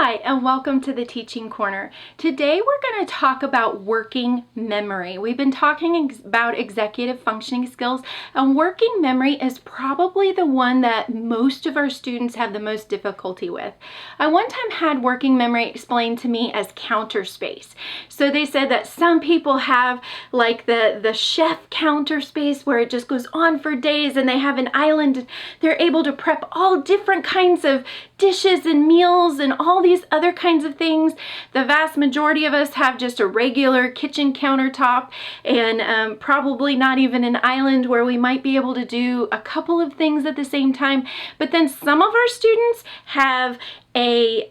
Hi, and welcome to the Teaching Corner. Today we're going to talk about working memory. We've been talking about executive functioning skills, and working memory is probably the one that most of our students have the most difficulty with. I one time had working memory explained to me as counter space. So they said that some people have like the chef counter space where it just goes on for days and they have an island and they're able to prep all different kinds of dishes and meals and all these other kinds of things. The vast majority of us have just a regular kitchen countertop and probably not even an island where we might be able to do a couple of things at the same time. But then some of our students have a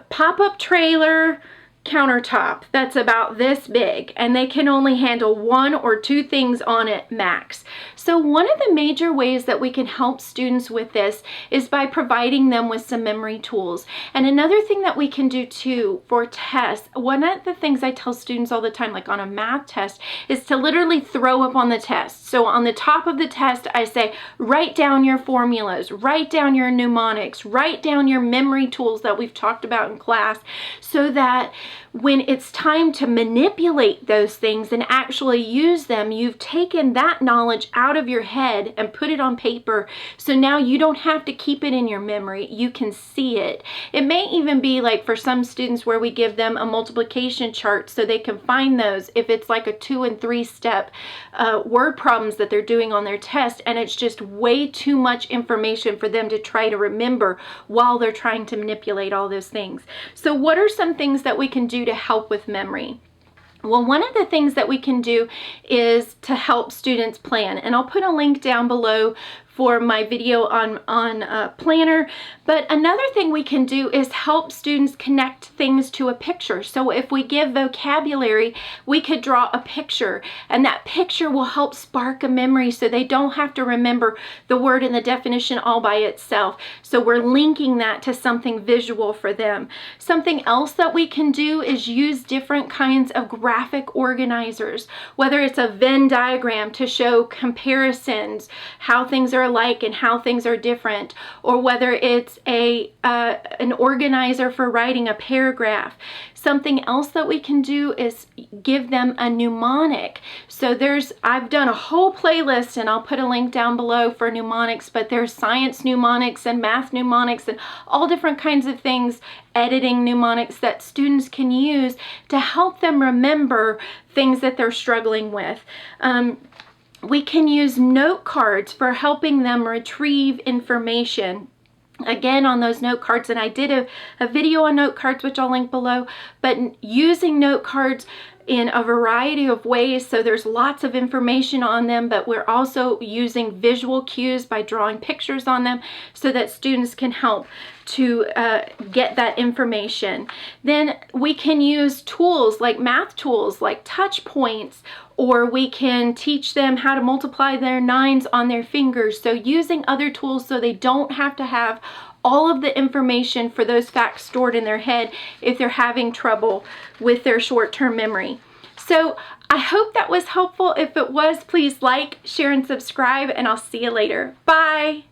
pop-up trailer countertop that's about this big, and they can only handle one or two things on it max. So one of the major ways that we can help students with this is by providing them with some memory tools. And another thing that we can do too for tests, one of the things I tell students all the time, like on a math test, is to literally throw up on the test. So on the top of the test, I say, write down your formulas, write down your mnemonics, write down your memory tools that we've talked about in class, so that when it's time to manipulate those things and actually use them, you've taken that knowledge out of your head and put it on paper. So now you don't have to keep it in your memory. You can see it. It may even be like for some students where we give them a multiplication chart so they can find those if it's like a 2 and 3 step word problems that they're doing on their test, and it's just way too much information for them to try to remember while they're trying to manipulate all those things. So what are some things that we can do to help with memory? Well, one of the things that we can do is to help students plan, and I'll put a link down below for my video on planner. But another thing we can do is help students connect things to a picture. So if we give vocabulary, we could draw a picture, and that picture will help spark a memory so they don't have to remember the word and the definition all by itself. So we're linking that to something visual for them. Something else that we can do is use different kinds of graphic organizers, whether it's a Venn diagram to show comparisons, how things are alike and how things are different, or whether it's an organizer for writing a paragraph. Something else that we can do is give them a mnemonic. So I've done a whole playlist, and I'll put a link down below for mnemonics, but there's science mnemonics and math mnemonics and all different kinds of things, editing mnemonics that students can use to help them remember things that they're struggling with. We can use note cards for helping them retrieve information. Again, on those note cards, and I did a video on note cards, which I'll link below, but using note cards in a variety of ways. So there's lots of information on them, but we're also using visual cues by drawing pictures on them so that students can help to get that information. Then we can use tools like math tools like touch points, or we can teach them how to multiply their 9s on their fingers. So using other tools so they don't have to have all of the information for those facts stored in their head if they're having trouble with their short-term memory. So I hope that was helpful. If it was, please like, share, and subscribe, and I'll see you later. Bye.